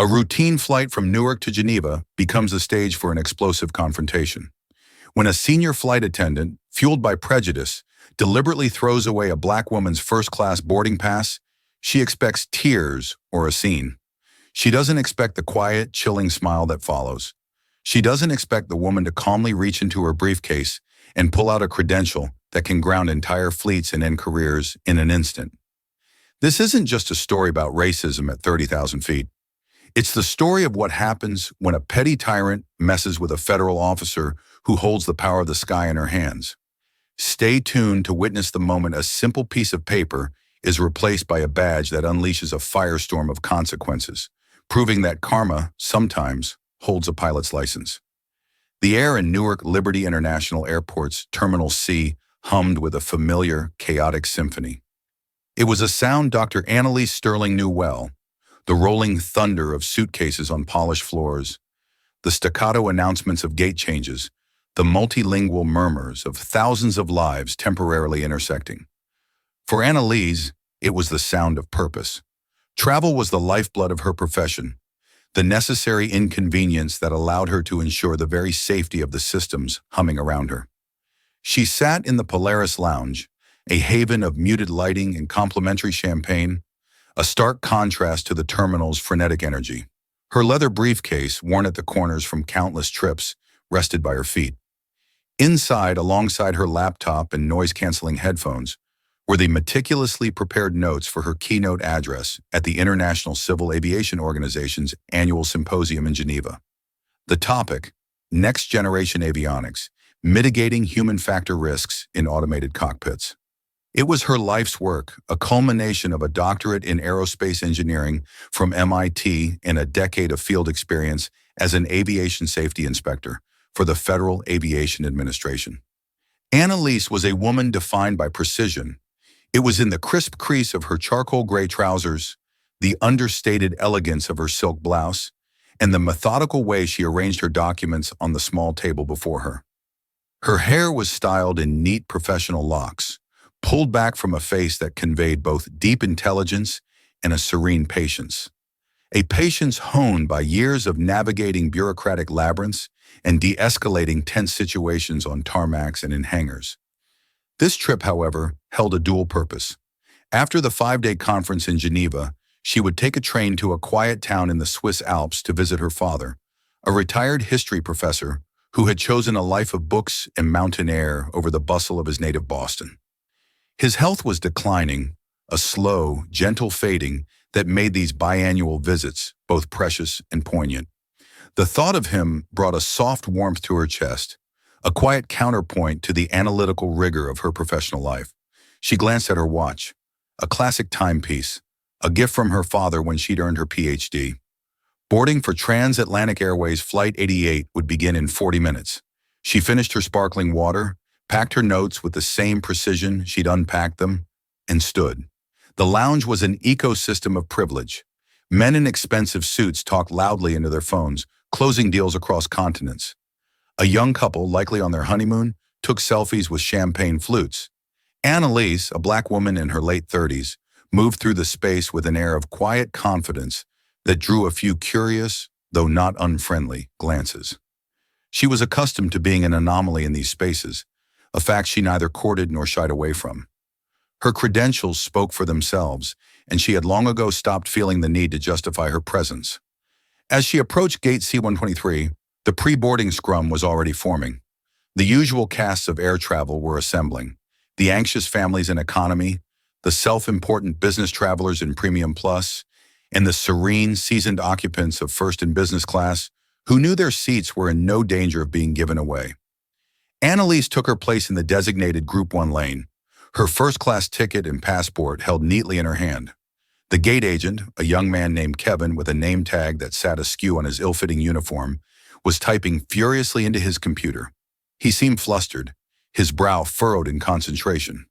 A routine flight from Newark to Geneva becomes a stage for an explosive confrontation. When a senior flight attendant, fueled by prejudice, deliberately throws away a black woman's first-class boarding pass, she expects tears or a scene. She doesn't expect the quiet, chilling smile that follows. She doesn't expect the woman to calmly reach into her briefcase and pull out a credential that can ground entire fleets and end careers in an instant. This isn't just a story about racism at 30,000 feet. It's the story of what happens when a petty tyrant messes with a federal officer who holds the power of the sky in her hands. Stay tuned to witness the moment a simple piece of paper is replaced by a badge that unleashes a firestorm of consequences, proving that karma sometimes holds a pilot's license. The air in Newark Liberty International Airport's Terminal C hummed with a familiar, chaotic symphony. It was a sound Dr. Annalise Sterling knew well, the rolling thunder of suitcases on polished floors, the staccato announcements of gate changes, the multilingual murmurs of thousands of lives temporarily intersecting. For Annalise, it was the sound of purpose. Travel was the lifeblood of her profession, the necessary inconvenience that allowed her to ensure the very safety of the systems humming around her. She sat in the Polaris Lounge, a haven of muted lighting and complimentary champagne, a stark contrast to the terminal's frenetic energy. Her leather briefcase, worn at the corners from countless trips, rested by her feet. Inside, alongside her laptop and noise-canceling headphones, were the meticulously prepared notes for her keynote address at the International Civil Aviation Organization's annual symposium in Geneva. The topic, Next Generation Avionics, Mitigating Human Factor Risks in Automated Cockpits. It was her life's work, a culmination of a doctorate in aerospace engineering from MIT and a decade of field experience as an aviation safety inspector for the Federal Aviation Administration. Annalise was a woman defined by precision. It was in the crisp crease of her charcoal gray trousers, the understated elegance of her silk blouse, and the methodical way she arranged her documents on the small table before her. Her hair was styled in neat professional locks, pulled back from a face that conveyed both deep intelligence and a serene patience. A patience honed by years of navigating bureaucratic labyrinths and de-escalating tense situations on tarmacs and in hangars. This trip, however, held a dual purpose. After the 5-day conference in Geneva, she would take a train to a quiet town in the Swiss Alps to visit her father, a retired history professor who had chosen a life of books and mountain air over the bustle of his native Boston. His health was declining, a slow, gentle fading that made these biannual visits both precious and poignant. The thought of him brought a soft warmth to her chest, a quiet counterpoint to the analytical rigor of her professional life. She glanced at her watch, a classic timepiece, a gift from her father when she'd earned her PhD. Boarding for Transatlantic Airways Flight 88 would begin in 40 minutes. She finished her sparkling water, packed her notes with the same precision she'd unpacked them, and stood. The lounge was an ecosystem of privilege. Men in expensive suits talked loudly into their phones, closing deals across continents. A young couple, likely on their honeymoon, took selfies with champagne flutes. Annalise, a black woman in her late 30s, moved through the space with an air of quiet confidence that drew a few curious, though not unfriendly, glances. She was accustomed to being an anomaly in these spaces, a fact she neither courted nor shied away from. Her credentials spoke for themselves, and she had long ago stopped feeling the need to justify her presence. As she approached Gate C-123, the pre-boarding scrum was already forming. The usual casts of air travel were assembling. The anxious families in economy, the self-important business travelers in Premium Plus, and the serene, seasoned occupants of first and business class who knew their seats were in no danger of being given away. Annalise took her place in the designated Group 1 lane, her first-class ticket and passport held neatly in her hand. The gate agent, a young man named Kevin with a name tag that sat askew on his ill-fitting uniform, was typing furiously into his computer. He seemed flustered, his brow furrowed in concentration.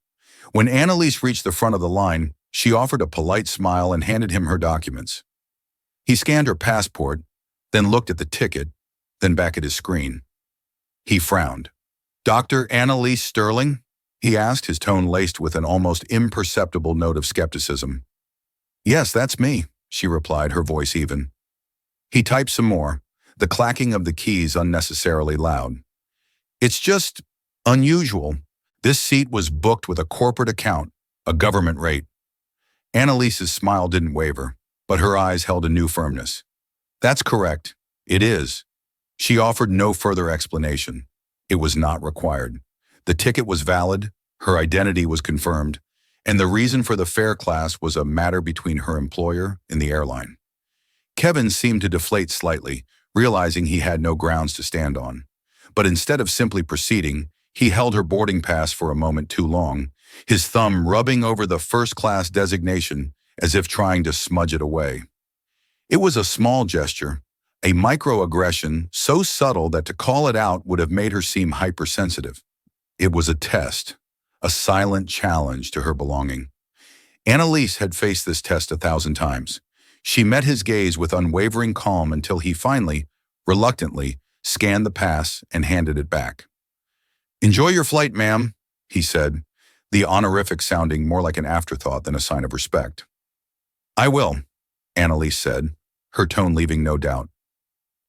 When Annalise reached the front of the line, she offered a polite smile and handed him her documents. He scanned her passport, then looked at the ticket, then back at his screen. He frowned. "Dr. Annalise Sterling?" he asked, his tone laced with an almost imperceptible note of skepticism. "Yes, that's me," she replied, her voice even. He typed some more, the clacking of the keys unnecessarily loud. It's just unusual. This seat was booked with a corporate account, a government rate. Annalise's smile didn't waver, but her eyes held a new firmness. That's correct. It is. She offered no further explanation. It was not required. The ticket was valid, her identity was confirmed, and the reason for the fare class was a matter between her employer and the airline. Kevin seemed to deflate slightly, realizing he had no grounds to stand on. But instead of simply proceeding, he held her boarding pass for a moment too long, his thumb rubbing over the first-class designation as if trying to smudge it away. It was a small gesture, a microaggression so subtle that to call it out would have made her seem hypersensitive. It was a test, a silent challenge to her belonging. Annalise had faced this test 1,000 times. She met his gaze with unwavering calm until he finally, reluctantly, scanned the pass and handed it back. "Enjoy your flight, ma'am," he said, the honorific sounding more like an afterthought than a sign of respect. "I will," Annalise said, her tone leaving no doubt.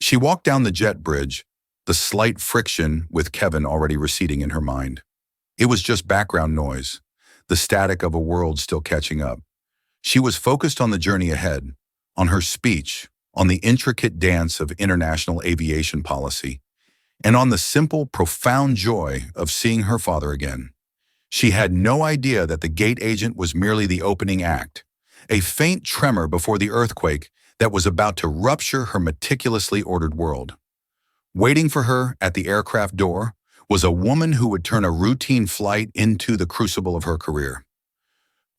She walked down the jet bridge, the slight friction with Kevin already receding in her mind. It was just background noise, the static of a world still catching up. She was focused on the journey ahead, on her speech, on the intricate dance of international aviation policy, and on the simple, profound joy of seeing her father again. She had no idea that the gate agent was merely the opening act, a faint tremor before the earthquake that was about to rupture her meticulously ordered world. Waiting for her at the aircraft door was a woman who would turn a routine flight into the crucible of her career.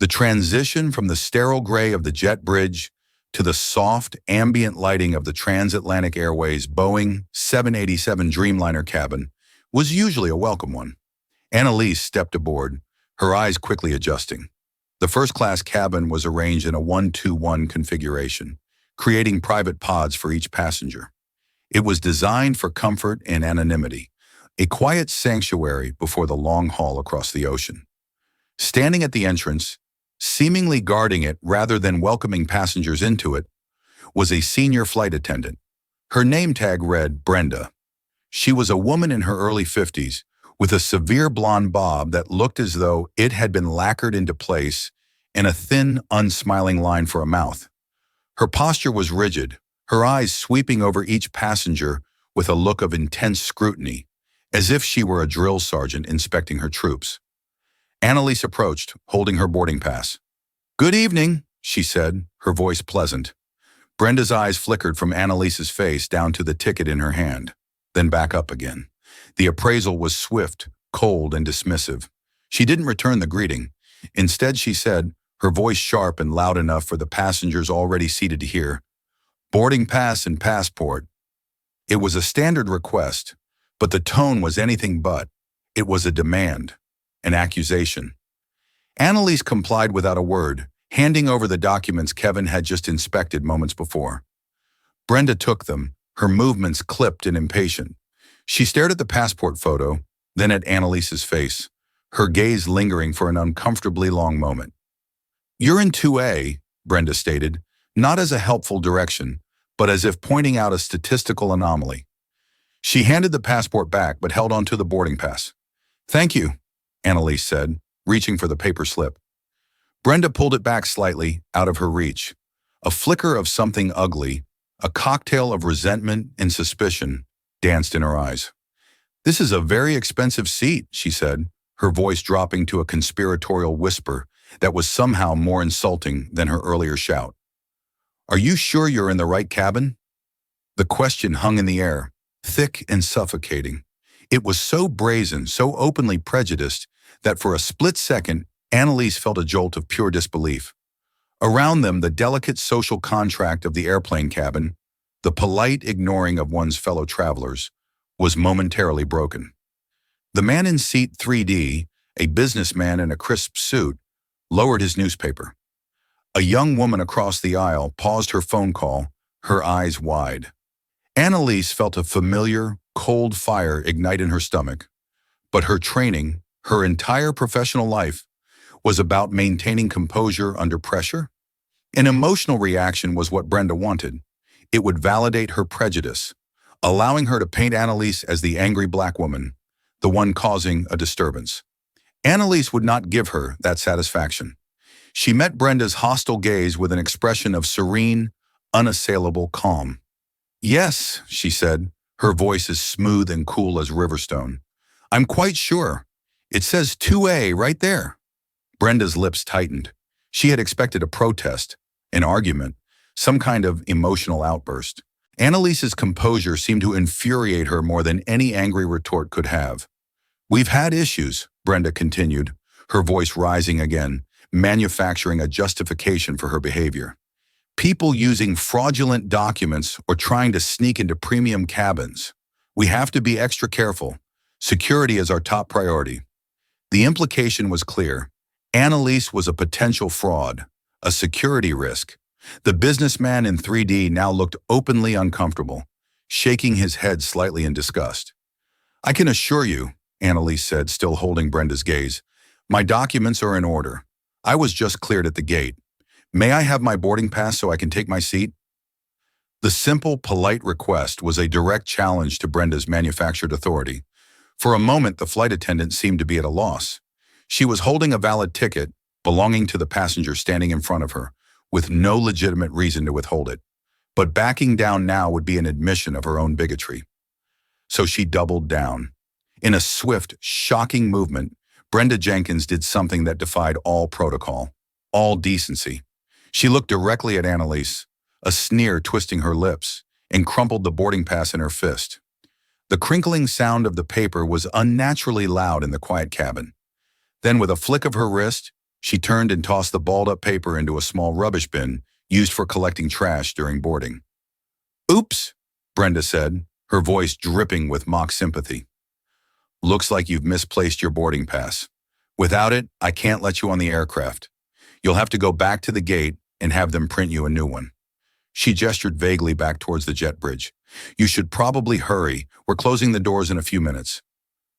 The transition from the sterile gray of the jet bridge to the soft, ambient lighting of the Transatlantic Airways Boeing 787 Dreamliner cabin was usually a welcome one. Annalise stepped aboard, her eyes quickly adjusting. The first-class cabin was arranged in a 1-2-1 configuration, creating private pods for each passenger. It was designed for comfort and anonymity, a quiet sanctuary before the long haul across the ocean. Standing at the entrance, seemingly guarding it rather than welcoming passengers into it, was a senior flight attendant. Her name tag read Brenda. She was a woman in her early 50s, with a severe blonde bob that looked as though it had been lacquered into place and a thin, unsmiling line for a mouth. Her posture was rigid, her eyes sweeping over each passenger with a look of intense scrutiny, as if she were a drill sergeant inspecting her troops. Annalise approached, holding her boarding pass. "Good evening," she said, her voice pleasant. Brenda's eyes flickered from Annalise's face down to the ticket in her hand, then back up again. The appraisal was swift, cold, and dismissive. She didn't return the greeting. Instead, she said, her voice sharp and loud enough for the passengers already seated to hear, "Boarding pass and passport." It was a standard request, but the tone was anything but. It was a demand, an accusation. Annalise complied without a word, handing over the documents Kevin had just inspected moments before. Brenda took them, her movements clipped and impatient. She stared at the passport photo, then at Annalise's face, her gaze lingering for an uncomfortably long moment. "You're in 2A, Brenda stated, not as a helpful direction, but as if pointing out a statistical anomaly. She handed the passport back but held onto the boarding pass. "Thank you," Annalise said, reaching for the paper slip. Brenda pulled it back slightly, out of her reach. A flicker of something ugly, a cocktail of resentment and suspicion, danced in her eyes. "This is a very expensive seat," she said, her voice dropping to a conspiratorial whisper that was somehow more insulting than her earlier shout. "Are you sure you're in the right cabin?" The question hung in the air, thick and suffocating. It was so brazen, so openly prejudiced, that for a split second, Annalise felt a jolt of pure disbelief. Around them, the delicate social contract of the airplane cabin, the polite ignoring of one's fellow travelers, was momentarily broken. The man in seat 3D, a businessman in a crisp suit, lowered his newspaper. A young woman across the aisle paused her phone call, her eyes wide. Annalise felt a familiar, cold fire ignite in her stomach, but her training, her entire professional life, was about maintaining composure under pressure. An emotional reaction was what Brenda wanted. It would validate her prejudice, allowing her to paint Annalise as the angry black woman, the one causing a disturbance. Annalise would not give her that satisfaction. She met Brenda's hostile gaze with an expression of serene, unassailable calm. "Yes," she said, her voice as smooth and cool as Riverstone. "I'm quite sure. It says 2A right there." Brenda's lips tightened. She had expected a protest, an argument, some kind of emotional outburst. Annalise's composure seemed to infuriate her more than any angry retort could have. "We've had issues," Brenda continued, her voice rising again, manufacturing a justification for her behavior. "People using fraudulent documents or trying to sneak into premium cabins. We have to be extra careful. Security is our top priority." The implication was clear. Annalise was a potential fraud, a security risk. The businessman in 3D now looked openly uncomfortable, shaking his head slightly in disgust. "I can assure you," Annalise said, still holding Brenda's gaze, "my documents are in order. I was just cleared at the gate. May I have my boarding pass so I can take my seat?" The simple, polite request was a direct challenge to Brenda's manufactured authority. For a moment, the flight attendant seemed to be at a loss. She was holding a valid ticket belonging to the passenger standing in front of her, with no legitimate reason to withhold it. But backing down now would be an admission of her own bigotry. So she doubled down. In a swift, shocking movement, Brenda Jenkins did something that defied all protocol, all decency. She looked directly at Annalise, a sneer twisting her lips, and crumpled the boarding pass in her fist. The crinkling sound of the paper was unnaturally loud in the quiet cabin. Then, with a flick of her wrist, she turned and tossed the balled-up paper into a small rubbish bin used for collecting trash during boarding. "Oops," Brenda said, her voice dripping with mock sympathy. "Looks like you've misplaced your boarding pass. Without it, I can't let you on the aircraft. You'll have to go back to the gate and have them print you a new one." She gestured vaguely back towards the jet bridge. "You should probably hurry. We're closing the doors in a few minutes."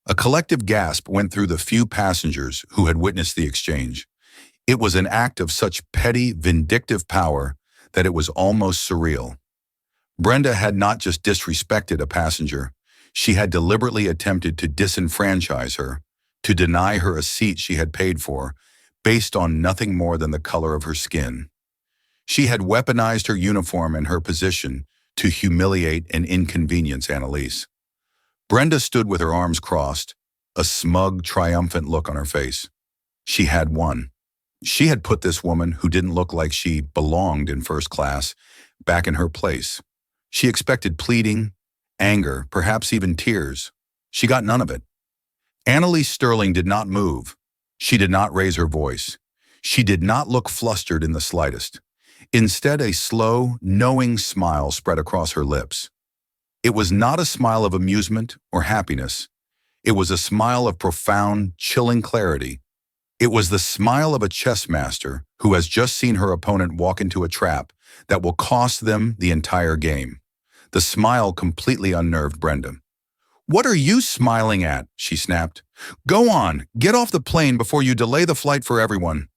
A collective gasp went through the few passengers who had witnessed the exchange. It was an act of such petty, vindictive power that it was almost surreal. Brenda had not just disrespected a passenger, she had deliberately attempted to disenfranchise her, to deny her a seat she had paid for, based on nothing more than the color of her skin. She had weaponized her uniform and her position to humiliate and inconvenience Annalise. Brenda stood with her arms crossed, a smug, triumphant look on her face. She had won. She had put this woman, who didn't look like she belonged in first class, back in her place. She expected pleading, anger, perhaps even tears. She got none of it. Annalise Sterling did not move. She did not raise her voice. She did not look flustered in the slightest. Instead, a slow, knowing smile spread across her lips. It was not a smile of amusement or happiness. It was a smile of profound, chilling clarity. It was the smile of a chess master who has just seen her opponent walk into a trap that will cost them the entire game. The smile completely unnerved Brenda. "What are you smiling at?" she snapped. "Go on, get off the plane before you delay the flight for everyone."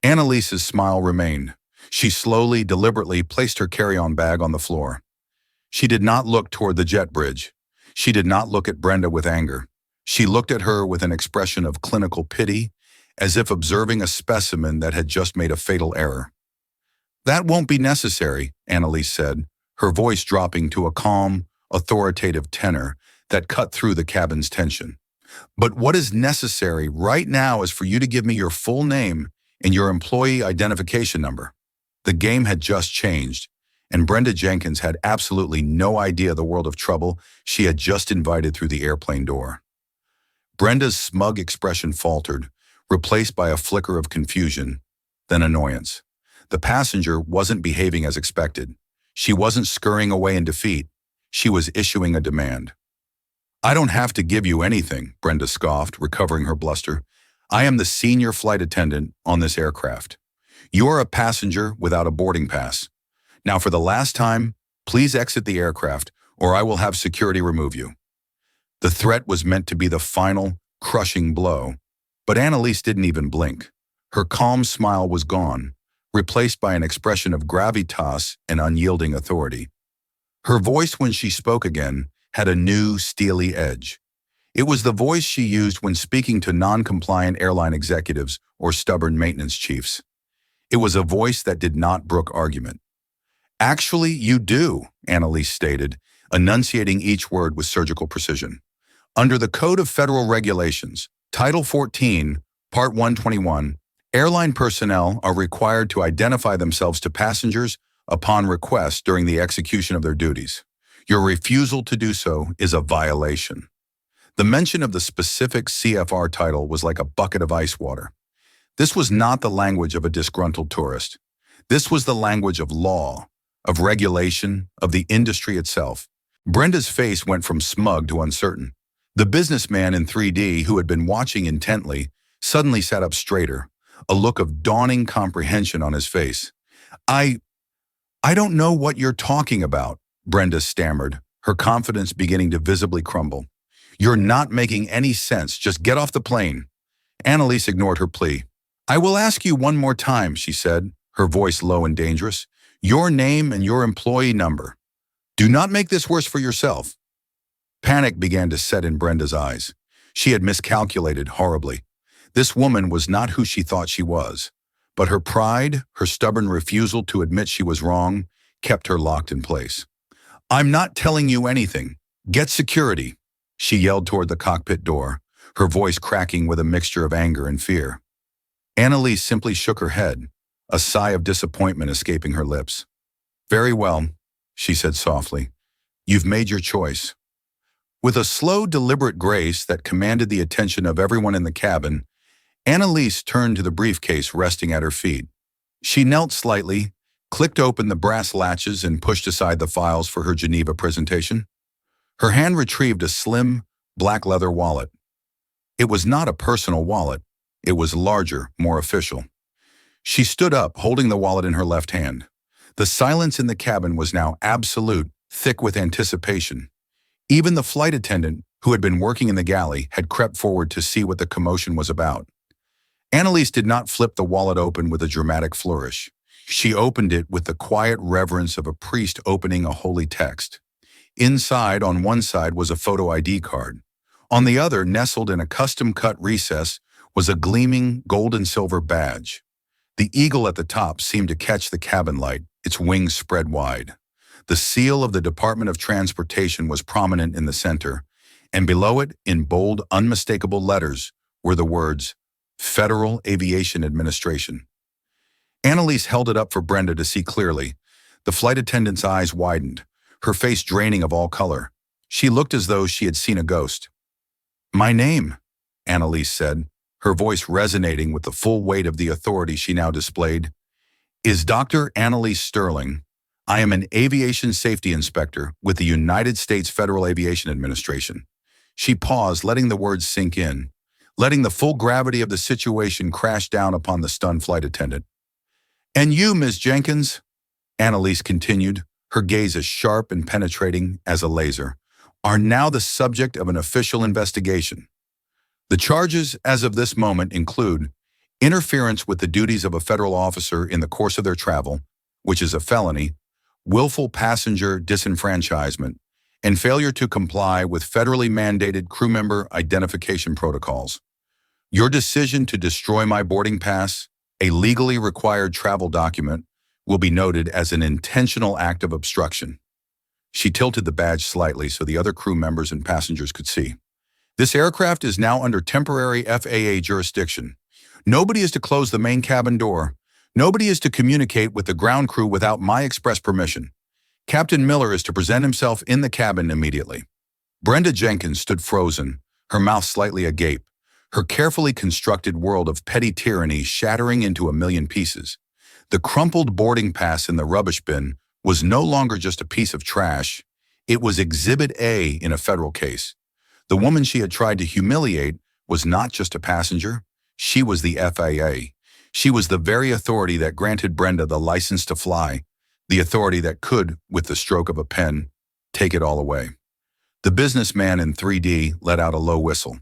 Annalise's smile remained. She slowly, deliberately placed her carry-on bag on the floor. She did not look toward the jet bridge. She did not look at Brenda with anger. She looked at her with an expression of clinical pity, as if observing a specimen that had just made a fatal error. "That won't be necessary," Annalise said, her voice dropping to a calm, authoritative tenor that cut through the cabin's tension. "But what is necessary right now is for you to give me your full name and your employee identification number." The game had just changed, and Brenda Jenkins had absolutely no idea the world of trouble she had just invited through the airplane door. Brenda's smug expression faltered, replaced by a flicker of confusion, then annoyance. The passenger wasn't behaving as expected. She wasn't scurrying away in defeat. She was issuing a demand. "I don't have to give you anything," Brenda scoffed, recovering her bluster. "I am the senior flight attendant on this aircraft. You are a passenger without a boarding pass. Now, for the last time, please exit the aircraft, or I will have security remove you." The threat was meant to be the final, crushing blow, but Annalise didn't even blink. Her calm smile was gone, replaced by an expression of gravitas and unyielding authority. Her voice when she spoke again had a new, steely edge. It was the voice she used when speaking to non-compliant airline executives or stubborn maintenance chiefs. It was a voice that did not brook argument. "Actually, you do," Annalise stated, enunciating each word with surgical precision. "Under the Code of Federal Regulations, Title 14, Part 121, airline personnel are required to identify themselves to passengers upon request during the execution of their duties. Your refusal to do so is a violation." The mention of the specific CFR title was like a bucket of ice water. This was not the language of a disgruntled tourist. This was the language of law, of regulation, of the industry itself. Brenda's face went from smug to uncertain. The businessman in 3D, who had been watching intently, suddenly sat up straighter, a look of dawning comprehension on his face. I don't know what you're talking about," Brenda stammered, her confidence beginning to visibly crumble. "You're not making any sense. Just get off the plane." Annalise ignored her plea. "I will ask you one more time," she said, her voice low and dangerous. "Your name and your employee number. Do not make this worse for yourself." Panic began to set in Brenda's eyes. She had miscalculated horribly. This woman was not who she thought she was, but her pride, her stubborn refusal to admit she was wrong, kept her locked in place. "I'm not telling you anything. Get security," she yelled toward the cockpit door, her voice cracking with a mixture of anger and fear. Annalise simply shook her head, a sigh of disappointment escaping her lips. "Very well," she said softly. "You've made your choice." With a slow, deliberate grace that commanded the attention of everyone in the cabin, Annalise turned to the briefcase resting at her feet. She knelt slightly, clicked open the brass latches, and pushed aside the files for her Geneva presentation. Her hand retrieved a slim, black leather wallet. It was not a personal wallet. It was larger, more official. She stood up, holding the wallet in her left hand. The silence in the cabin was now absolute, thick with anticipation. Even the flight attendant, who had been working in the galley, had crept forward to see what the commotion was about. Annalise did not flip the wallet open with a dramatic flourish. She opened it with the quiet reverence of a priest opening a holy text. Inside, on one side, was a photo ID card. On the other, nestled in a custom-cut recess, was a gleaming gold and silver badge. The eagle at the top seemed to catch the cabin light, its wings spread wide. The seal of the Department of Transportation was prominent in the center, and below it, in bold, unmistakable letters, were the words, Federal Aviation Administration. Annalise held it up for Brenda to see clearly. The flight attendant's eyes widened, her face draining of all color. She looked as though she had seen a ghost. "My name," Annalise said, her voice resonating with the full weight of the authority she now displayed, "is Dr. Annalise Sterling. I am an aviation safety inspector with the United States Federal Aviation Administration." She paused, letting the words sink in, letting the full gravity of the situation crash down upon the stunned flight attendant. "And you, Ms. Jenkins," Annalise continued, her gaze as sharp and penetrating as a laser, "are now the subject of an official investigation. The charges as of this moment include interference with the duties of a federal officer in the course of their travel, which is a felony, willful passenger disenfranchisement, and failure to comply with federally mandated crew member identification protocols. Your decision to destroy my boarding pass, a legally required travel document, will be noted as an intentional act of obstruction." She tilted the badge slightly so the other crew members and passengers could see. "This aircraft is now under temporary FAA jurisdiction. Nobody is to close the main cabin door. Nobody is to communicate with the ground crew without my express permission. Captain Miller is to present himself in the cabin immediately." Brenda Jenkins stood frozen, her mouth slightly agape, her carefully constructed world of petty tyranny shattering into a million pieces. The crumpled boarding pass in the rubbish bin was no longer just a piece of trash. It was Exhibit A in a federal case. The woman she had tried to humiliate was not just a passenger. She was the FAA. She was the very authority that granted Brenda the license to fly, the authority that could, with the stroke of a pen, take it all away. The businessman in 3D let out a low whistle.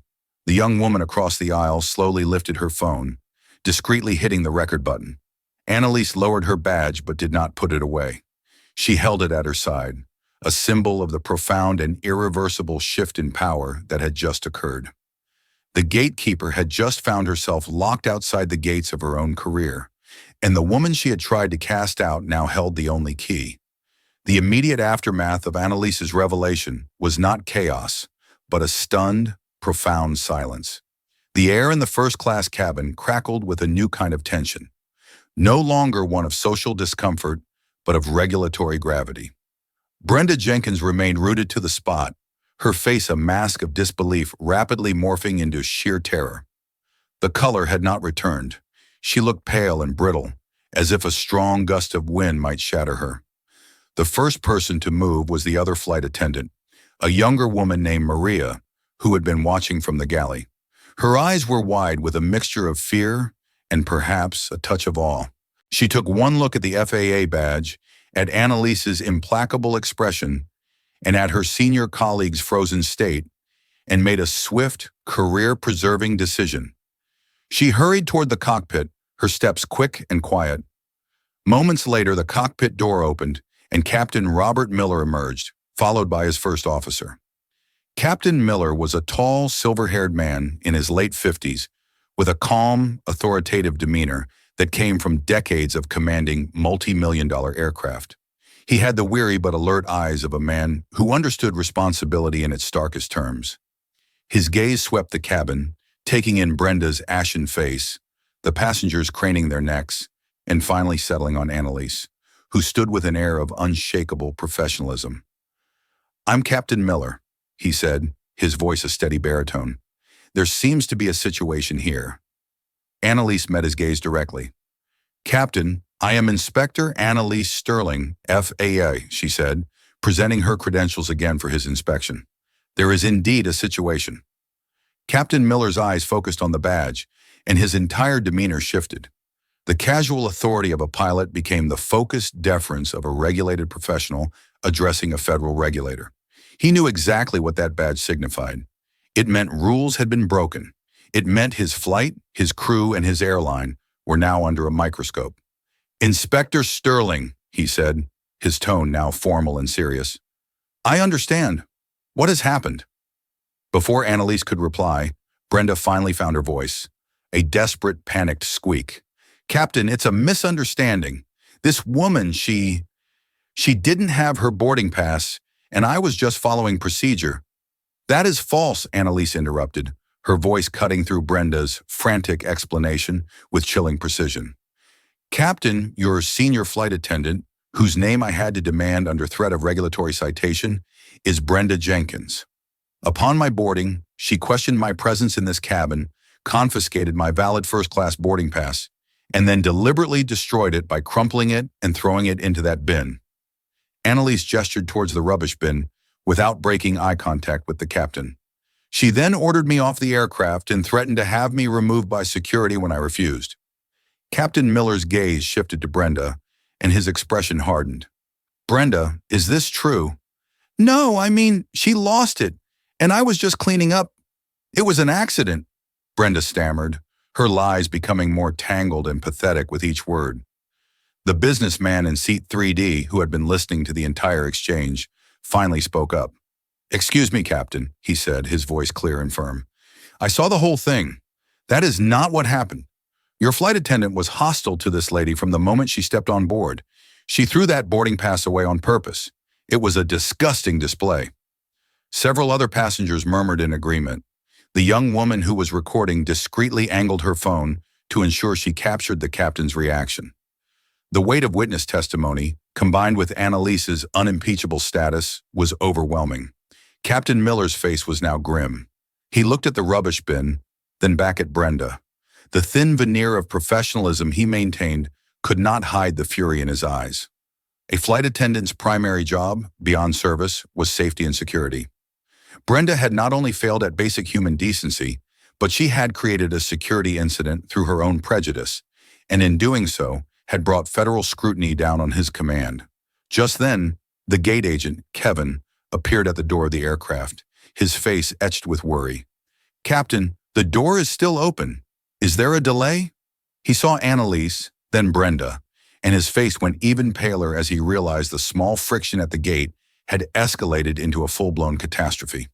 The young woman across the aisle slowly lifted her phone, discreetly hitting the record button. Annalise lowered her badge but did not put it away. She held it at her side, a symbol of the profound and irreversible shift in power that had just occurred. The gatekeeper had just found herself locked outside the gates of her own career, and the woman she had tried to cast out now held the only key. The immediate aftermath of Annalise's revelation was not chaos, but a stunned, profound silence. The air in the first-class cabin crackled with a new kind of tension, no longer one of social discomfort, but of regulatory gravity. Brenda Jenkins remained rooted to the spot, her face a mask of disbelief rapidly morphing into sheer terror. The color had not returned. She looked pale and brittle, as if a strong gust of wind might shatter her. The first person to move was the other flight attendant, a younger woman named Maria, who had been watching from the galley. Her eyes were wide with a mixture of fear and perhaps a touch of awe. She took one look at the FAA badge, at Annalise's implacable expression, and at her senior colleague's frozen state, and made a swift, career-preserving decision. She hurried toward the cockpit, her steps quick and quiet. Moments later, the cockpit door opened, and Captain Robert Miller emerged, followed by his first officer. Captain Miller was a tall, silver-haired man in his late 50s, with a calm, authoritative demeanor that came from decades of commanding multi-million-dollar aircraft. He had the weary but alert eyes of a man who understood responsibility in its starkest terms. His gaze swept the cabin, taking in Brenda's ashen face, the passengers craning their necks, and finally settling on Annalise, who stood with an air of unshakable professionalism. "I'm Captain Miller," he said, his voice a steady baritone. "There seems to be a situation here." Annalise met his gaze directly. "Captain, I am Inspector Annalise Sterling, FAA," she said, presenting her credentials again for his inspection. "There is indeed a situation." Captain Miller's eyes focused on the badge, and his entire demeanor shifted. The casual authority of a pilot became the focused deference of a regulated professional addressing a federal regulator. He knew exactly what that badge signified. It meant rules had been broken. It meant his flight, his crew, and his airline were now under a microscope. "Inspector Sterling," he said, his tone now formal and serious. "I understand. What has happened?" Before Annalise could reply, Brenda finally found her voice, a desperate, panicked squeak. "Captain, it's a misunderstanding. This woman, she didn't have her boarding pass, and I was just following procedure." "That is false," Annalise interrupted, her voice cutting through Brenda's frantic explanation with chilling precision. "Captain, your senior flight attendant, whose name I had to demand under threat of regulatory citation, is Brenda Jenkins. Upon my boarding, she questioned my presence in this cabin, confiscated my valid first-class boarding pass, and then deliberately destroyed it by crumpling it and throwing it into that bin." Annalise gestured towards the rubbish bin without breaking eye contact with the captain. "She then ordered me off the aircraft and threatened to have me removed by security when I refused." Captain Miller's gaze shifted to Brenda, and his expression hardened. "Brenda, is this true?" "No, I mean, she lost it, and I was just cleaning up. It was an accident," Brenda stammered, her lies becoming more tangled and pathetic with each word. The businessman in seat 3D, who had been listening to the entire exchange, finally spoke up. "Excuse me, Captain," he said, his voice clear and firm. "I saw the whole thing. That is not what happened. Your flight attendant was hostile to this lady from the moment she stepped on board. She threw that boarding pass away on purpose. It was a disgusting display." Several other passengers murmured in agreement. The young woman who was recording discreetly angled her phone to ensure she captured the captain's reaction. The weight of witness testimony, combined with Annalise's unimpeachable status, was overwhelming. Captain Miller's face was now grim. He looked at the rubbish bin, then back at Brenda. The thin veneer of professionalism he maintained could not hide the fury in his eyes. A flight attendant's primary job, beyond service, was safety and security. Brenda had not only failed at basic human decency, but she had created a security incident through her own prejudice, and in doing so, had brought federal scrutiny down on his command. Just then, the gate agent, Kevin, appeared at the door of the aircraft, his face etched with worry. "Captain, the door is still open. Is there a delay?" He saw Annalise, then Brenda, and his face went even paler as he realized the small friction at the gate had escalated into a full-blown catastrophe.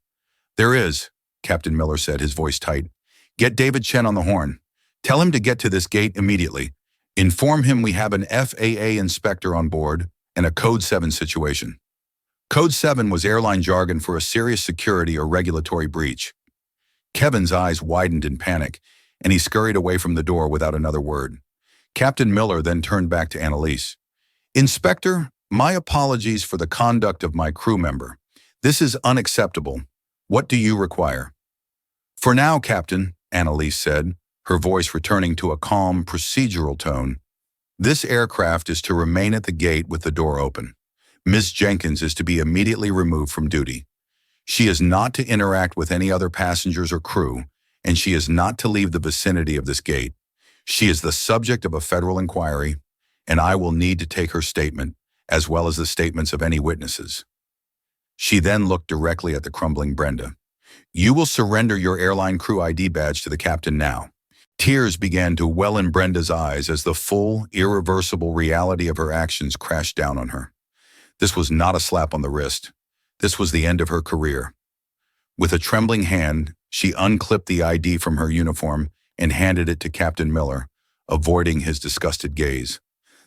"There is," Captain Miller said, his voice tight. "Get David Chen on the horn. Tell him to get to this gate immediately. Inform him we have an FAA inspector on board and a Code 7 situation." Code 7 was airline jargon for a serious security or regulatory breach. Kevin's eyes widened in panic, and he scurried away from the door without another word. Captain Miller then turned back to Annalise. "Inspector, my apologies for the conduct of my crew member. This is unacceptable. What do you require?" "For now, Captain," Annalise said, her voice returning to a calm, procedural tone, "this aircraft is to remain at the gate with the door open. Ms. Jenkins is to be immediately removed from duty. She is not to interact with any other passengers or crew, and she is not to leave the vicinity of this gate. She is the subject of a federal inquiry, and I will need to take her statement, as well as the statements of any witnesses." She then looked directly at the crumbling Brenda. "You will surrender your airline crew ID badge to the captain now." Tears began to well in Brenda's eyes as the full, irreversible reality of her actions crashed down on her. This was not a slap on the wrist. This was the end of her career. With a trembling hand, she unclipped the ID from her uniform and handed it to Captain Miller, avoiding his disgusted gaze.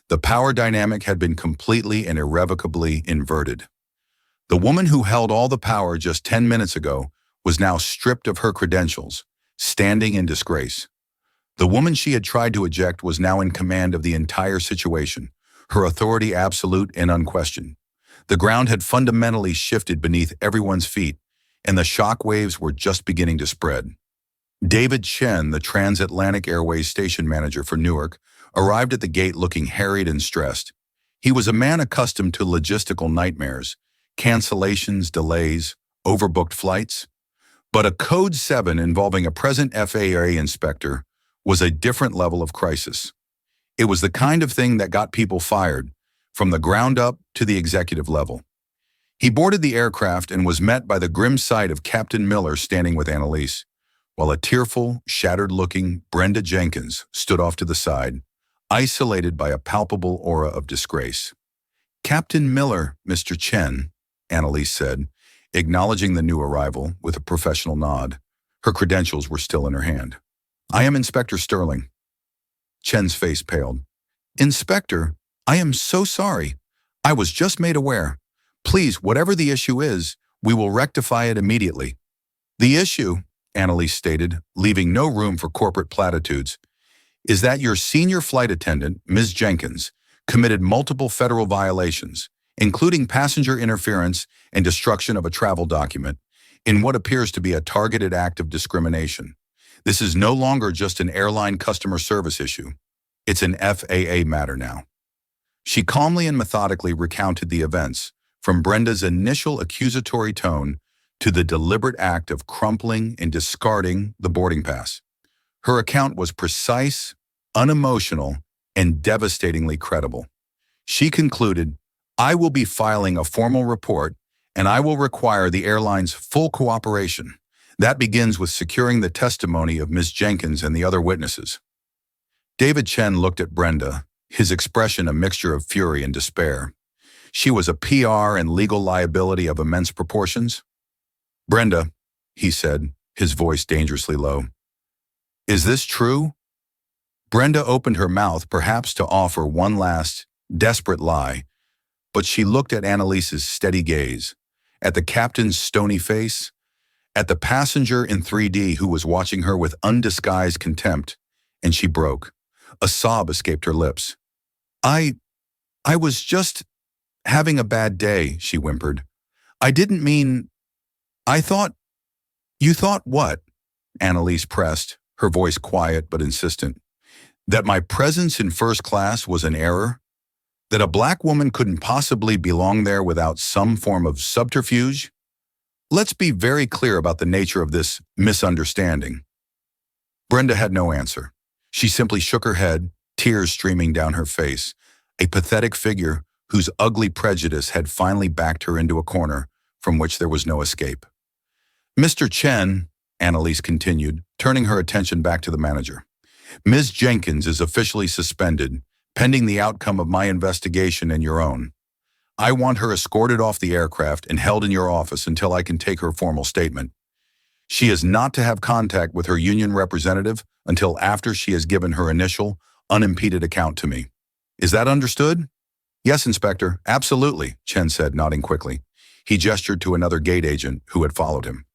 The power dynamic had been completely and irrevocably inverted. The woman who held all the power just 10 minutes ago was now stripped of her credentials, standing in disgrace. The woman she had tried to eject was now in command of the entire situation, her authority absolute and unquestioned. The ground had fundamentally shifted beneath everyone's feet, and the shock waves were just beginning to spread. David Chen, the Transatlantic Airways station manager for Newark, arrived at the gate looking harried and stressed. He was a man accustomed to logistical nightmares, cancellations, delays, overbooked flights. But a Code 7 involving a present FAA inspector was a different level of crisis. It was the kind of thing that got people fired, from the ground up to the executive level. He boarded the aircraft and was met by the grim sight of Captain Miller standing with Annalise, while a tearful, shattered-looking Brenda Jenkins stood off to the side, isolated by a palpable aura of disgrace. "Captain Miller, Mr. Chen," Annalise said, acknowledging the new arrival with a professional nod. Her credentials were still in her hand. "I am Inspector Sterling." Chen's face paled. "Inspector, I am so sorry. I was just made aware. Please, whatever the issue is, we will rectify it immediately." "The issue," Annalise stated, leaving no room for corporate platitudes, "is that your senior flight attendant, Ms. Jenkins, committed multiple federal violations, including passenger interference and destruction of a travel document, in what appears to be a targeted act of discrimination. This is no longer just an airline customer service issue. It's an FAA matter now." She calmly and methodically recounted the events, from Brenda's initial accusatory tone to the deliberate act of crumpling and discarding the boarding pass. Her account was precise, unemotional, and devastatingly credible. She concluded, "I will be filing a formal report, and I will require the airline's full cooperation. That begins with securing the testimony of Ms. Jenkins and the other witnesses." David Chen looked at Brenda, his expression a mixture of fury and despair. She was a PR and legal liability of immense proportions. "Brenda," he said, his voice dangerously low, "is this true?" Brenda opened her mouth, perhaps to offer one last, desperate lie, but she looked at Annalise's steady gaze, at the captain's stony face, at the passenger in 3D who was watching her with undisguised contempt, and she broke. A sob escaped her lips. I was just having a bad day," she whimpered. "I didn't mean... I thought..." "You thought what?" Annalise pressed, her voice quiet but insistent. "That my presence in first class was an error? That a black woman couldn't possibly belong there without some form of subterfuge? Let's be very clear about the nature of this misunderstanding." Brenda had no answer. She simply shook her head, tears streaming down her face, a pathetic figure whose ugly prejudice had finally backed her into a corner from which there was no escape. "Mr. Chen," Annalise continued, turning her attention back to the manager, "Ms. Jenkins is officially suspended, pending the outcome of my investigation and your own. I want her escorted off the aircraft and held in your office until I can take her formal statement. She is not to have contact with her union representative until after she has given her initial, unimpeded account to me. Is that understood? Yes, Inspector, absolutely, Chen said, nodding quickly. He gestured to another gate agent who had followed him.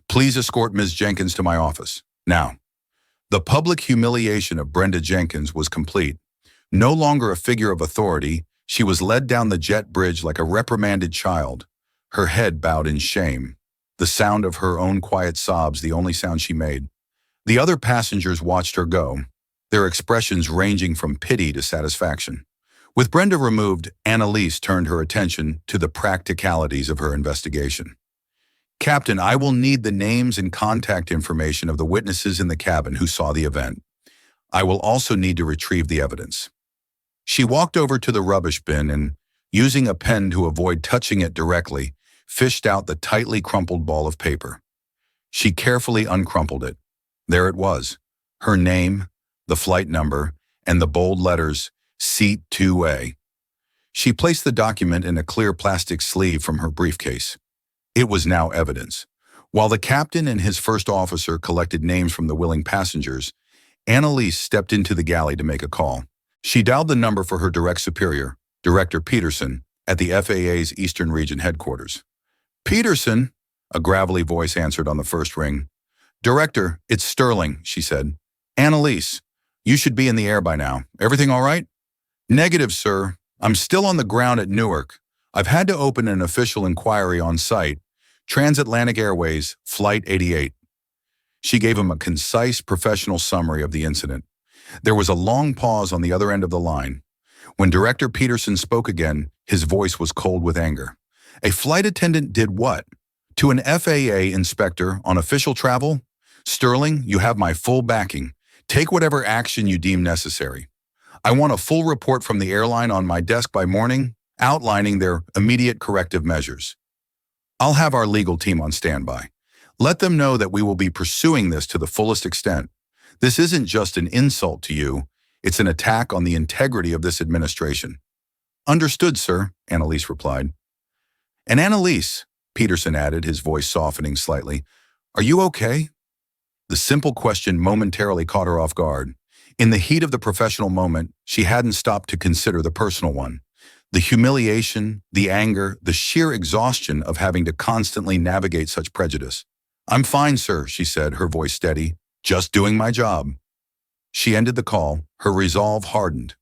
Please escort Ms. Jenkins to my office. Now. The public humiliation of Brenda Jenkins was complete. No longer a figure of authority, she was led down the jet bridge like a reprimanded child, her head bowed in shame, the sound of her own quiet sobs the only sound she made. The other passengers watched her go, their expressions ranging from pity to satisfaction. With Brenda removed, Annalise turned her attention to the practicalities of her investigation. Captain, I will need the names and contact information of the witnesses in the cabin who saw the event. I will also need to retrieve the evidence. She walked over to the rubbish bin and, using a pen to avoid touching it directly, fished out the tightly crumpled ball of paper. She carefully uncrumpled it. There it was, her name, the flight number, and the bold letters, Seat 2A. She placed the document in a clear plastic sleeve from her briefcase. It was now evidence. While the captain and his first officer collected names from the willing passengers, Annalise stepped into the galley to make a call. She dialed the number for her direct superior, Director Peterson, at the FAA's Eastern Region headquarters. Peterson, a gravelly voice answered on the first ring. Director, it's Sterling, she said. Annalise, you should be in the air by now. Everything all right? Negative, sir. I'm still on the ground at Newark. I've had to open an official inquiry on site. Transatlantic Airways, Flight 88. She gave him a concise, professional summary of the incident. There was a long pause on the other end of the line. When Director Peterson spoke again, his voice was cold with anger. A flight attendant did what? To an FAA inspector on official travel? Sterling, you have my full backing. Take whatever action you deem necessary. I want a full report from the airline on my desk by morning, outlining their immediate corrective measures. I'll have our legal team on standby. Let them know that we will be pursuing this to the fullest extent. This isn't just an insult to you, it's an attack on the integrity of this administration. Understood, sir, Annalise replied. And Annalise, Peterson added, his voice softening slightly, are you okay? The simple question momentarily caught her off guard. In the heat of the professional moment, she hadn't stopped to consider the personal one. The humiliation, the anger, the sheer exhaustion of having to constantly navigate such prejudice. I'm fine, sir, she said, her voice steady. Just doing my job. She ended the call, her resolve hardened.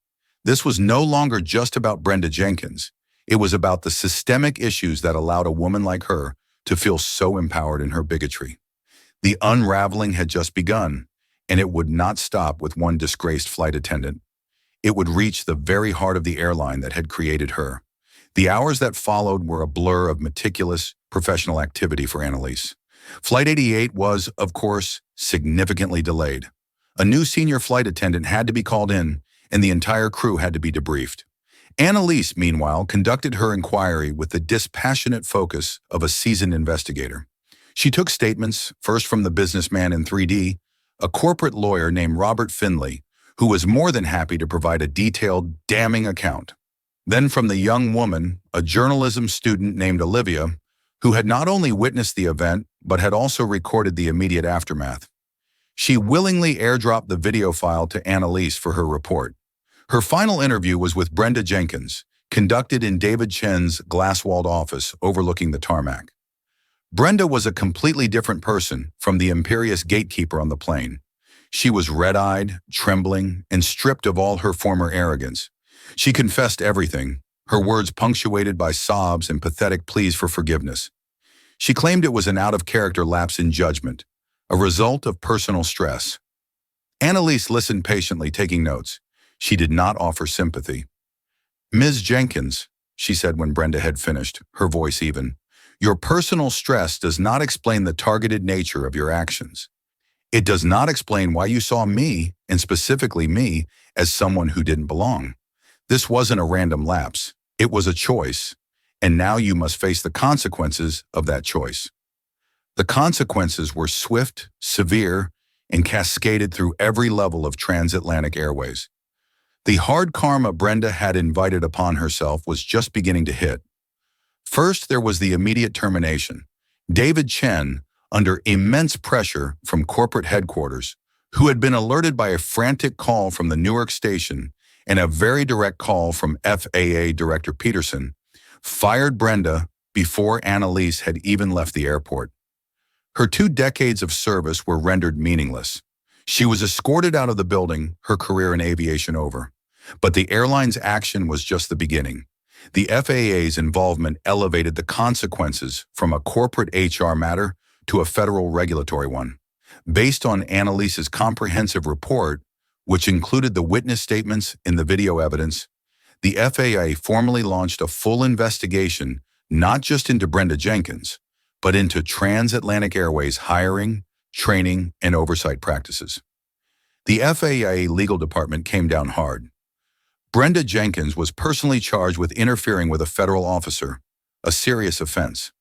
This was no longer just about Brenda Jenkins. It was about the systemic issues that allowed a woman like her to feel so empowered in her bigotry. The unraveling had just begun, and it would not stop with one disgraced flight attendant. It would reach the very heart of the airline that had created her. The hours that followed were a blur of meticulous, professional activity for Annalise. Flight 88 was, of course, significantly delayed. A new senior flight attendant had to be called in, and the entire crew had to be debriefed. Annalise, meanwhile, conducted her inquiry with the dispassionate focus of a seasoned investigator. She took statements, first from the businessman in 3D, a corporate lawyer named Robert Finley, who was more than happy to provide a detailed, damning account. Then from the young woman, a journalism student named Olivia, who had not only witnessed the event, but had also recorded the immediate aftermath. She willingly airdropped the video file to Annalise for her report. Her final interview was with Brenda Jenkins, conducted in David Chen's glass-walled office overlooking the tarmac. Brenda was a completely different person from the imperious gatekeeper on the plane. She was red-eyed, trembling, and stripped of all her former arrogance. She confessed everything, her words punctuated by sobs and pathetic pleas for forgiveness. She claimed it was an out-of-character lapse in judgment, a result of personal stress. Annalise listened patiently, taking notes. She did not offer sympathy. Ms. Jenkins, she said when Brenda had finished, her voice even, your personal stress does not explain the targeted nature of your actions. It does not explain why you saw me, and specifically me, as someone who didn't belong. This wasn't a random lapse. It was a choice, and now you must face the consequences of that choice. The consequences were swift, severe, and cascaded through every level of Transatlantic Airways. The hard karma Brenda had invited upon herself was just beginning to hit. First, there was the immediate termination. David Chen, under immense pressure from corporate headquarters, who had been alerted by a frantic call from the Newark station and a very direct call from FAA Director Peterson, fired Brenda before Annalise had even left the airport. Her 2 decades of service were rendered meaningless. She was escorted out of the building, her career in aviation over. But the airline's action was just the beginning. The FAA's involvement elevated the consequences from a corporate HR matter to a federal regulatory one. Based on Annalise's comprehensive report, which included the witness statements and the video evidence, the FAA formally launched a full investigation not just into Brenda Jenkins, but into Transatlantic Airways' hiring, training, and oversight practices. The FAA legal department came down hard. Brenda Jenkins was personally charged with interfering with a federal officer, a serious offense.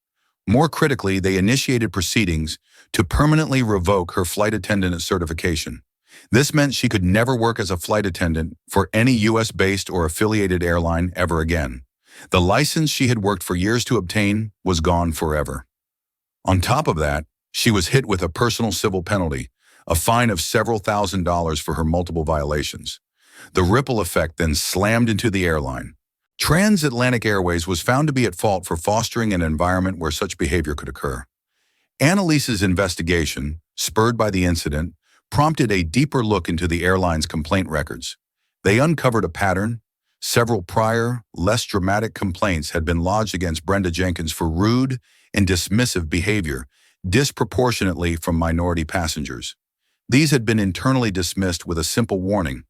More critically, they initiated proceedings to permanently revoke her flight attendant certification. This meant she could never work as a flight attendant for any U.S.-based or affiliated airline ever again. The license she had worked for years to obtain was gone forever. On top of that, she was hit with a personal civil penalty, a fine of several $1,000s for her multiple violations. The ripple effect then slammed into the airline. Transatlantic Airways was found to be at fault for fostering an environment where such behavior could occur. Annalise's investigation, spurred by the incident, prompted a deeper look into the airline's complaint records. They uncovered a pattern. Several prior, less dramatic complaints had been lodged against Brenda Jenkins for rude and dismissive behavior, disproportionately from minority passengers. These had been internally dismissed with a simple warning.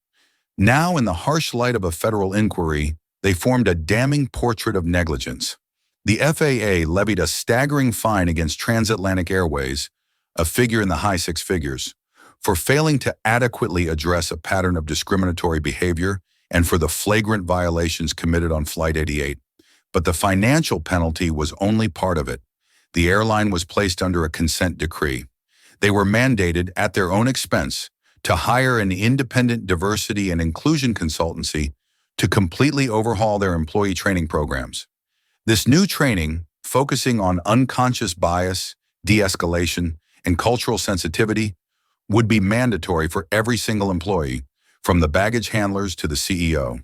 Now, in the harsh light of a federal inquiry, they formed a damning portrait of negligence. The FAA levied a staggering fine against Transatlantic Airways, a figure in the high 6 figures, for failing to adequately address a pattern of discriminatory behavior and for the flagrant violations committed on Flight 88. But the financial penalty was only part of it. The airline was placed under a consent decree. They were mandated, at their own expense, to hire an independent diversity and inclusion consultancy to completely overhaul their employee training programs. This new training, focusing on unconscious bias, de-escalation, and cultural sensitivity, would be mandatory for every single employee, from the baggage handlers to the CEO.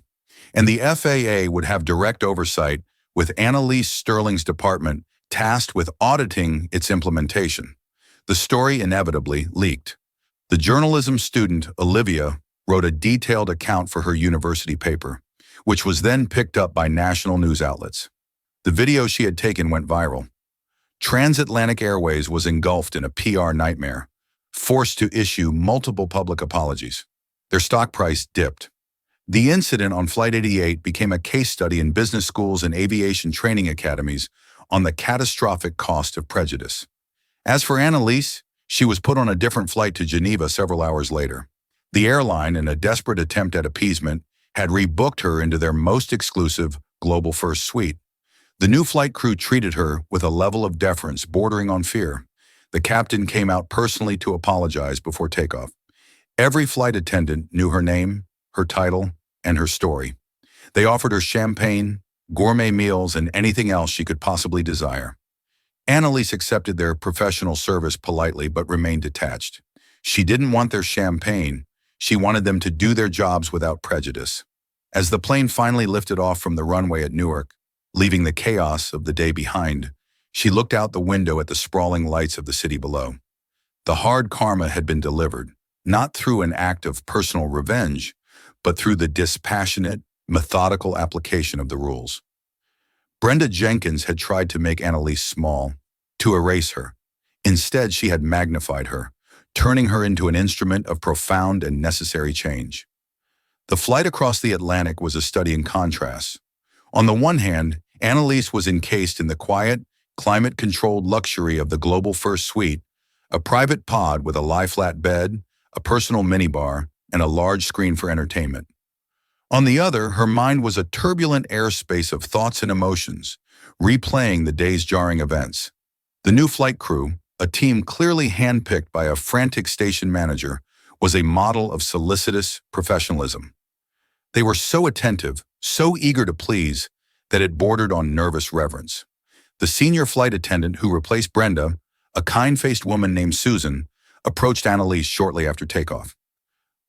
And the FAA would have direct oversight, with Annalise Sterling's department tasked with auditing its implementation. The story inevitably leaked. The journalism student, Olivia, wrote a detailed account for her university paper, which was then picked up by national news outlets. The video she had taken went viral. Transatlantic Airways was engulfed in a PR nightmare, forced to issue multiple public apologies. Their stock price dipped. The incident on Flight 88 became a case study in business schools and aviation training academies on the catastrophic cost of prejudice. As for Annalise, she was put on a different flight to Geneva several hours later. The airline, in a desperate attempt at appeasement, had rebooked her into their most exclusive Global First suite. The new flight crew treated her with a level of deference bordering on fear. The captain came out personally to apologize before takeoff. Every flight attendant knew her name, her title, and her story. They offered her champagne, gourmet meals, and anything else she could possibly desire. Annalise accepted their professional service politely but remained detached. She didn't want their champagne. She wanted them to do their jobs without prejudice. As the plane finally lifted off from the runway at Newark, leaving the chaos of the day behind, she looked out the window at the sprawling lights of the city below. The hard karma had been delivered, not through an act of personal revenge, but through the dispassionate, methodical application of the rules. Brenda Jenkins had tried to make Annalise small, to erase her. Instead, she had magnified her, turning her into an instrument of profound and necessary change. The flight across the Atlantic was a study in contrasts. On the one hand, Annalise was encased in the quiet, climate-controlled luxury of the Global First suite, a private pod with a lie-flat bed, a personal minibar, and a large screen for entertainment. On the other, her mind was a turbulent airspace of thoughts and emotions, replaying the day's jarring events. The new flight crew, a team clearly handpicked by a frantic station manager, was a model of solicitous professionalism. They were so attentive, so eager to please, that it bordered on nervous reverence. The senior flight attendant who replaced Brenda, a kind-faced woman named Susan, approached Annalise shortly after takeoff.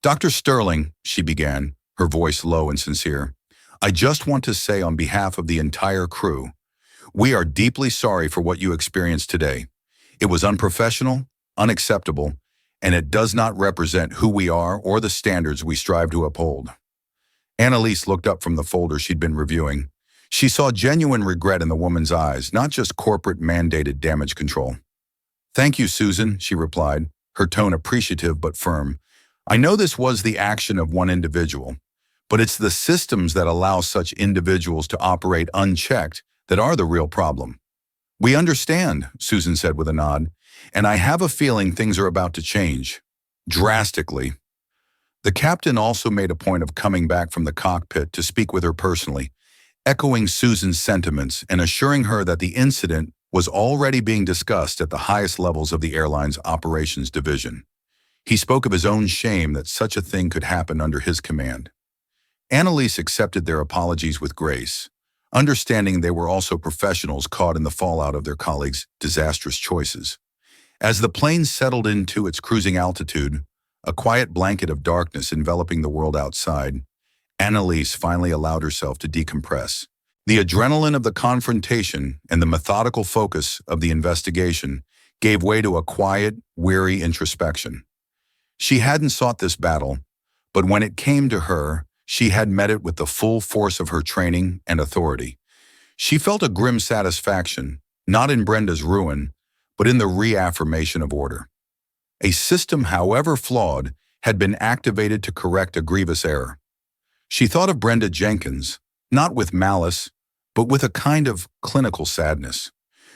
"Dr. Sterling," she began, her voice low and sincere, "I just want to say on behalf of the entire crew, we are deeply sorry for what you experienced today. It was unprofessional, unacceptable, and it does not represent who we are or the standards we strive to uphold." Annalise looked up from the folder she'd been reviewing. She saw genuine regret in the woman's eyes, not just corporate-mandated damage control. "Thank you, Susan," she replied, her tone appreciative but firm. "I know this was the action of one individual, but it's the systems that allow such individuals to operate unchecked that are the real problem." "We understand," Susan said with a nod, "and I have a feeling things are about to change. Drastically." The captain also made a point of coming back from the cockpit to speak with her personally, echoing Susan's sentiments and assuring her that the incident was already being discussed at the highest levels of the airline's operations division. He spoke of his own shame that such a thing could happen under his command. Annalise accepted their apologies with grace, understanding they were also professionals caught in the fallout of their colleagues' disastrous choices. As the plane settled into its cruising altitude, a quiet blanket of darkness enveloping the world outside, Annalise finally allowed herself to decompress. The adrenaline of the confrontation and the methodical focus of the investigation gave way to a quiet, weary introspection. She hadn't sought this battle, but when it came to her, she had met it with the full force of her training and authority. She felt a grim satisfaction, not in Brenda's ruin, but in the reaffirmation of order. A system, however flawed, had been activated to correct a grievous error. She thought of Brenda Jenkins, not with malice, but with a kind of clinical sadness.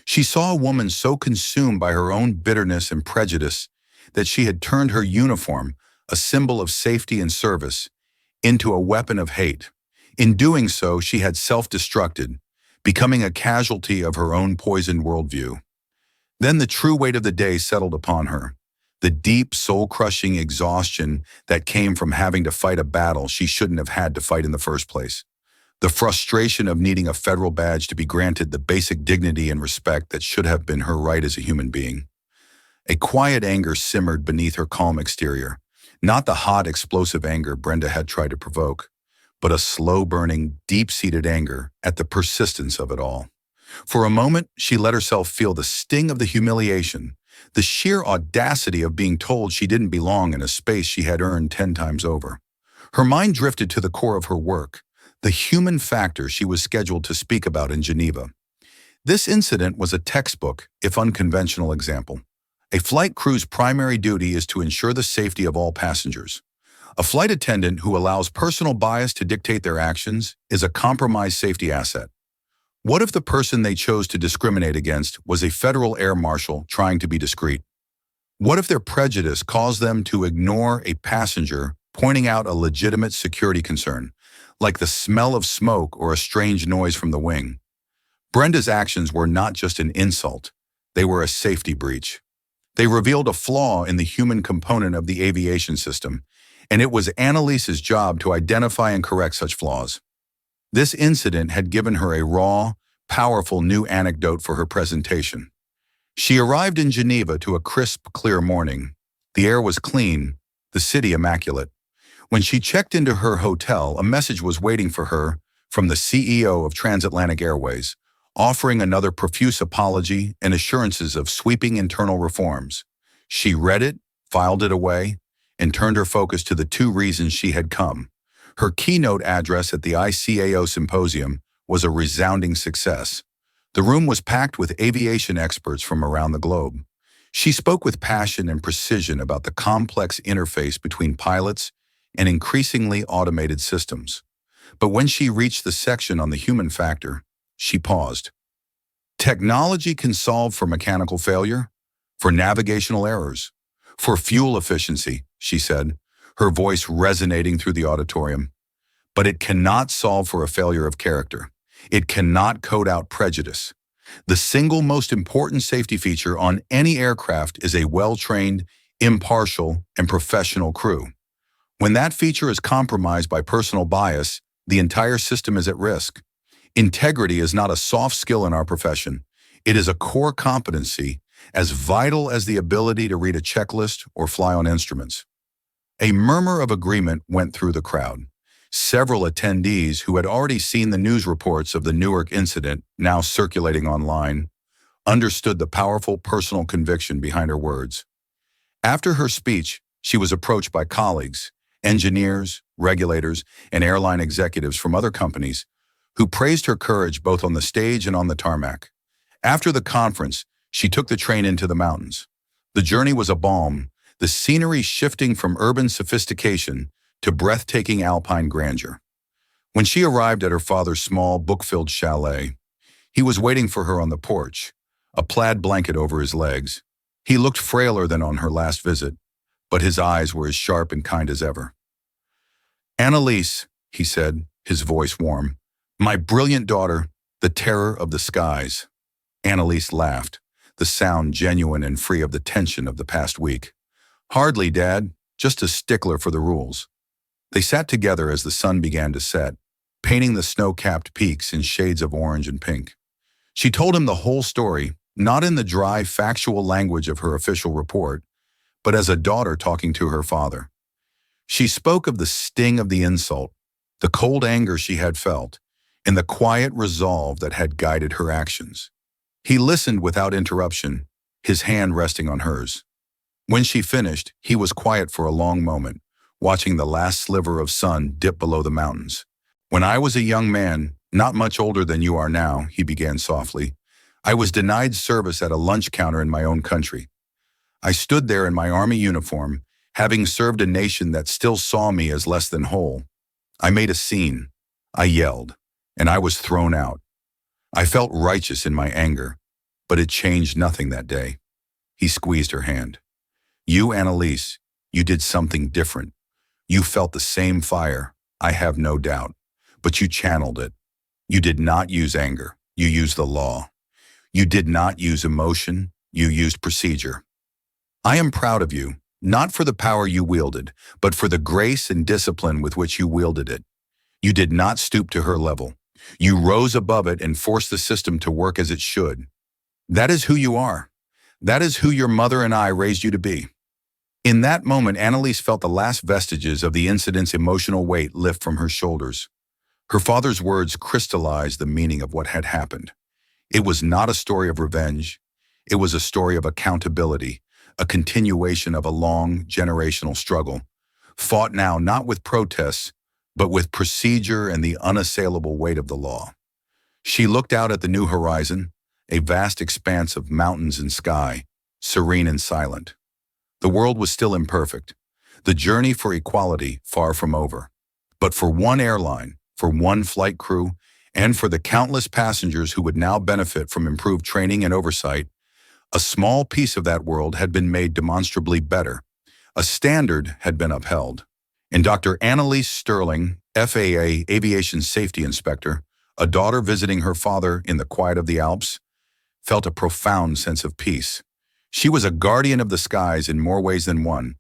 She saw a woman so consumed by her own bitterness and prejudice that she had turned her uniform, a symbol of safety and service, into a weapon of hate. In doing so, she had self-destructed, becoming a casualty of her own poisoned worldview. Then the true weight of the day settled upon her. The deep, soul-crushing exhaustion that came from having to fight a battle she shouldn't have had to fight in the first place. The frustration of needing a federal badge to be granted the basic dignity and respect that should have been her right as a human being. A quiet anger simmered beneath her calm exterior, not the hot, explosive anger Brenda had tried to provoke, but a slow-burning, deep-seated anger at the persistence of it all. For a moment, she let herself feel the sting of the humiliation, the sheer audacity of being told she didn't belong in a space she had earned 10 times over. Her mind drifted to the core of her work, the human factor she was scheduled to speak about in Geneva. This incident was a textbook, if unconventional, example. A flight crew's primary duty is to ensure the safety of all passengers. A flight attendant who allows personal bias to dictate their actions is a compromised safety asset. What if the person they chose to discriminate against was a federal air marshal trying to be discreet? What if their prejudice caused them to ignore a passenger pointing out a legitimate security concern, like the smell of smoke or a strange noise from the wing? Brenda's actions were not just an insult, they were a safety breach. They revealed a flaw in the human component of the aviation system, and it was Annalise's job to identify and correct such flaws. This incident had given her a raw, powerful new anecdote for her presentation. She arrived in Geneva to a crisp, clear morning. The air was clean, the city immaculate. When she checked into her hotel, a message was waiting for her from the CEO of Transatlantic Airways, offering another profuse apology and assurances of sweeping internal reforms. She read it, filed it away, and turned her focus to the two reasons she had come. Her keynote address at the ICAO symposium was a resounding success. The room was packed with aviation experts from around the globe. She spoke with passion and precision about the complex interface between pilots and increasingly automated systems. But when she reached the section on the human factor, she paused. Technology can solve for mechanical failure, for navigational errors, for fuel efficiency, she said, her voice resonating through the auditorium. But it cannot solve for a failure of character. It cannot code out prejudice. The single most important safety feature on any aircraft is a well-trained, impartial, and professional crew. When that feature is compromised by personal bias, the entire system is at risk. Integrity is not a soft skill in our profession. It is a core competency as vital as the ability to read a checklist or fly on instruments. A murmur of agreement went through the crowd. Several attendees who had already seen the news reports of the Newark incident, now circulating online, understood the powerful personal conviction behind her words. After her speech, she was approached by colleagues, engineers, regulators, and airline executives from other companies who praised her courage both on the stage and on the tarmac. After the conference, she took the train into the mountains. The journey was a balm, the scenery shifting from urban sophistication to breathtaking alpine grandeur. When she arrived at her father's small, book-filled chalet, he was waiting for her on the porch, a plaid blanket over his legs. He looked frailer than on her last visit, but his eyes were as sharp and kind as ever. "Annalise," he said, his voice warm, "my brilliant daughter, the terror of the skies." Annalise laughed, the sound genuine and free of the tension of the past week. "Hardly, Dad, just a stickler for the rules." They sat together as the sun began to set, painting the snow-capped peaks in shades of orange and pink. She told him the whole story, not in the dry, factual language of her official report, but as a daughter talking to her father. She spoke of the sting of the insult, the cold anger she had felt, and the quiet resolve that had guided her actions. He listened without interruption, his hand resting on hers. When she finished, he was quiet for a long moment, watching the last sliver of sun dip below the mountains. "When I was a young man, not much older than you are now," he began softly, "I was denied service at a lunch counter in my own country. I stood there in my army uniform, having served a nation that still saw me as less than whole. I made a scene. I yelled, and I was thrown out. I felt righteous in my anger, but it changed nothing that day." He squeezed her hand. "You, Annalise, you did something different. You felt the same fire, I have no doubt, but you channeled it. You did not use anger. You used the law. You did not use emotion. You used procedure. I am proud of you, not for the power you wielded, but for the grace and discipline with which you wielded it. You did not stoop to her level. You rose above it and forced the system to work as it should. That is who you are. That is who your mother and I raised you to be." In that moment, Annalise felt the last vestiges of the incident's emotional weight lift from her shoulders. Her father's words crystallized the meaning of what had happened. It was not a story of revenge. It was a story of accountability, a continuation of a long, generational struggle, fought now not with protests, but with procedure and the unassailable weight of the law. She looked out at the new horizon, a vast expanse of mountains and sky, serene and silent. The world was still imperfect, the journey for equality far from over. But for one airline, for one flight crew, and for the countless passengers who would now benefit from improved training and oversight, a small piece of that world had been made demonstrably better. A standard had been upheld. And Dr. Annalise Sterling, FAA Aviation Safety Inspector, a daughter visiting her father in the quiet of the Alps, felt a profound sense of peace. She was a guardian of the skies in more ways than one,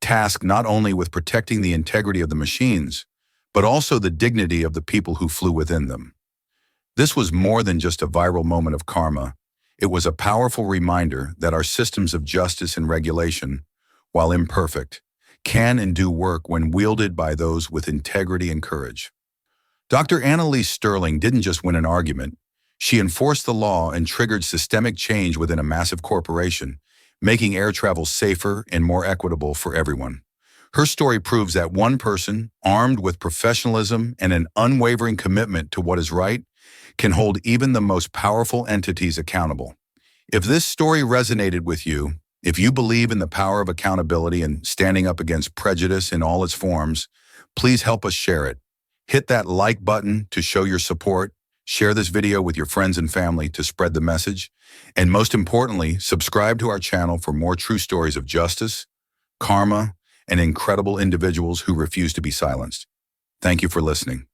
tasked not only with protecting the integrity of the machines, but also the dignity of the people who flew within them. This was more than just a viral moment of karma. It was a powerful reminder that our systems of justice and regulation, while imperfect, can and do work when wielded by those with integrity and courage. Dr. Annalise Sterling didn't just win an argument. She enforced the law and triggered systemic change within a massive corporation, making air travel safer and more equitable for everyone. Her story proves that one person, armed with professionalism and an unwavering commitment to what is right, can hold even the most powerful entities accountable. If this story resonated with you, if you believe in the power of accountability and standing up against prejudice in all its forms, please help us share it. Hit that like button to show your support. Share this video with your friends and family to spread the message. And most importantly, subscribe to our channel for more true stories of justice, karma, and incredible individuals who refuse to be silenced. Thank you for listening.